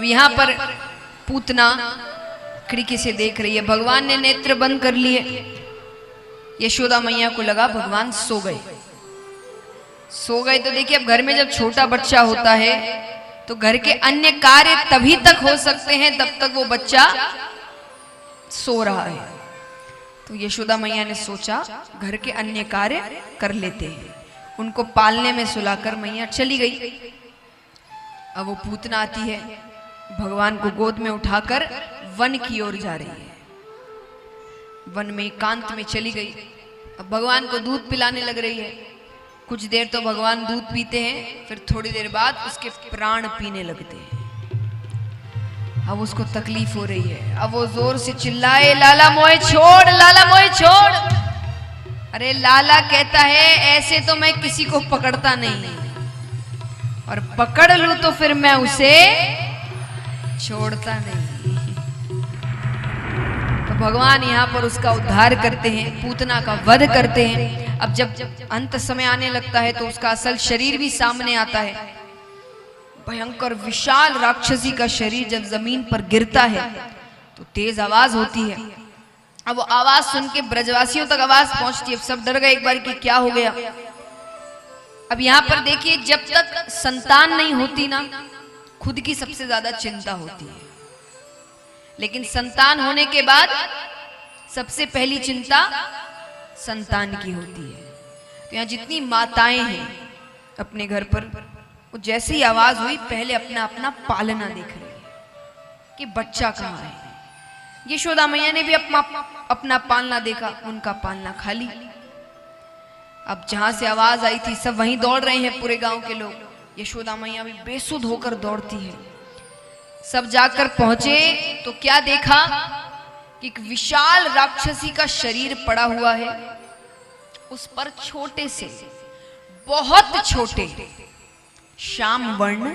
यहाँ पर पूतना खिड़की से देख रही है, भगवान ने नेत्र बंद कर लिए। यशोदा मैया को लगा भगवान सो गए। तो देखिए, अब घर में जब छोटा बच्चा होता है तो घर के अन्य कार्य तभी तक हो सकते हैं तब तक वो बच्चा सो रहा है। तो यशोदा मैया ने सोचा घर के अन्य कार्य कर लेते हैं। उनको पालने में सुलाकर मैया चली गई। अब वो पूतना आती है, भगवान को गोद में उठाकर वन की ओर जा रही है। वन में एकांत में चली गई। अब भगवान को दूध पिलाने लग रही है। कुछ देर तो भगवान दूध पीते हैं, फिर थोड़ी देर बाद उसके प्राण पीने लगते हैं। अब उसको तकलीफ हो रही है। अब वो जोर से चिल्लाए, लाला मोए छोड़, लाला मोए छोड़। अरे लाला कहता है ऐसे तो मैं किसी को पकड़ता नहीं, और पकड़ लूं तो फिर मैं उसे छोड़ता नहीं। तो भगवान यहाँ पर उसका उद्धार करते हैं, पूतना का वध करते हैं। अब जब अंत समय आने लगता है तो उसका असल शरीर भी सामने आता है। भयंकर विशाल राक्षसी का शरीर जब जमीन पर गिरता है तो तेज आवाज होती है। अब वो आवाज सुन के ब्रजवासियों तक आवाज पहुंचती है। सब डर गए एक बार कि क्या हो गया। अब यहाँ पर देखिए, जब तक संतान नहीं होती ना, खुद की सबसे ज्यादा चिंता होती है, लेकिन संतान होने के बाद सबसे पहली चिंता संतान की होती है। तो यहाँ जितनी माताएं हैं अपने घर पर, वो जैसे ही आवाज हुई पहले अपना अपना पालना देख रही है कि बच्चा कहाँ है। यशोदा मैया ने भी अपना पालना देखा, उनका पालना खाली। अब जहां से आवाज आई थी सब वहीं दौड़ रहे हैं, पूरे गांव के लोग। यशोदा मैया भी बेसुध होकर दौड़ती है। सब जाकर पहुंचे तो क्या देखा कि एक विशाल राक्षसी का शरीर पड़ा हुआ है। उस पर छोटे से, बहुत छोटे श्याम वर्ण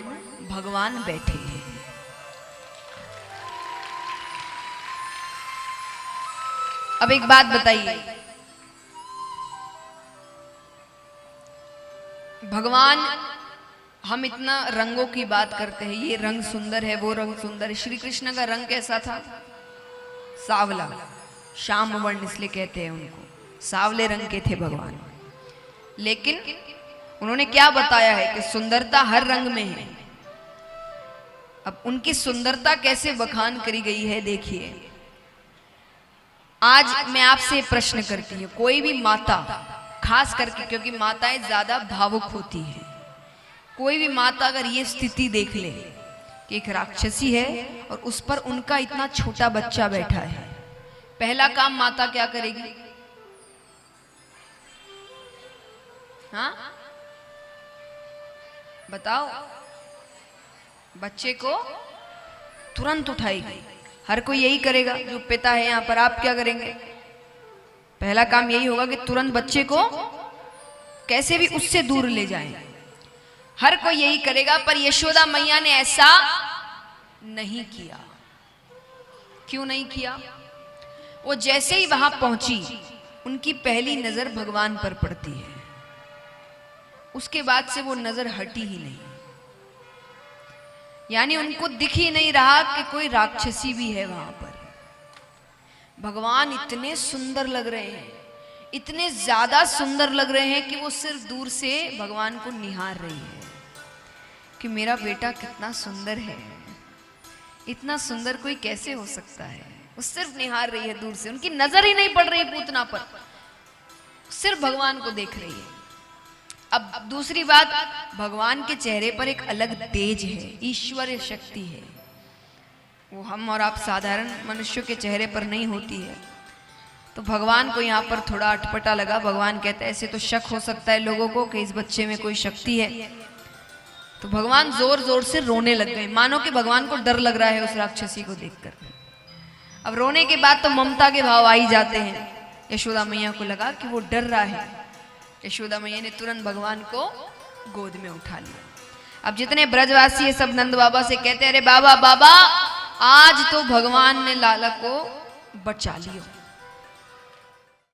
भगवान बैठे हैं। अब एक बात बताइए, भगवान, हम इतना रंगों की बात करते हैं, ये रंग सुंदर है, वो रंग सुंदर है। श्री कृष्ण का रंग कैसा था? सावला, श्याम वर्ण इसलिए कहते हैं उनको, सावले रंग के थे भगवान। लेकिन उन्होंने क्या बताया है कि सुंदरता हर रंग में है। अब उनकी सुंदरता कैसे बखान करी गई है देखिए। आज मैं आपसे प्रश्न करती हूँ, कोई भी माता, खास करके क्योंकि माताएं ज्यादा भावुक होती हैं, कोई भी माता अगर ये स्थिति देख ले कि एक राक्षसी है और उस पर उनका इतना छोटा बच्चा बैठा है, पहला काम माता क्या करेगी? हाँ बताओ। बच्चे को तुरंत उठाएगी। हर कोई यही करेगा जो पिता है यहाँ पर। आप क्या करेंगे? पहला काम यही होगा कि तुरंत बच्चे को कैसे भी उससे दूर ले जाएं। हर कोई यही करेगा, पर यशोदा मैया ने ऐसा नहीं किया। क्यों नहीं किया? वो जैसे ही वहां पहुंची, उनकी पहली नजर भगवान पर पड़ती है। उसके बाद से वो नजर हटी ही नहीं। यानी उनको दिख ही नहीं रहा कि कोई राक्षसी भी है वहां पर। भगवान इतने सुंदर लग रहे हैं, इतने ज्यादा सुंदर लग रहे हैं कि वो सिर्फ दूर से भगवान को निहार रही है कि मेरा बेटा कितना सुंदर है। इतना सुंदर कोई कैसे हो सकता है? वो सिर्फ निहार रही है दूर से, उनकी नजर ही नहीं पड़ रही पूतना पर, सिर्फ भगवान को देख रही है। अब दूसरी बात, भगवान के चेहरे पर एक अलग तेज है, ईश्वरीय शक्ति है। वो हम और आप साधारण मनुष्यों के चेहरे पर नहीं होती है। तो भगवान को यहाँ पर थोड़ा अटपटा लगा। भगवान कहते हैं ऐसे तो शक हो सकता है लोगों को कि इस बच्चे में कोई शक्ति है। तो भगवान जोर जोर से रोने लग गए, मानो कि भगवान को डर लग रहा है उस राक्षसी को देखकर। अब रोने के बाद तो ममता के भाव आ ही जाते हैं। यशोदा मैया को लगा कि वो डर रहा है। यशोदा मैया ने तुरंत भगवान को गोद में उठा लिया। अब जितने ब्रजवासी है सब नंद बाबा से कहते हैं, अरे बाबा बाबा, आज तो भगवान ने लाला को बचा लियो।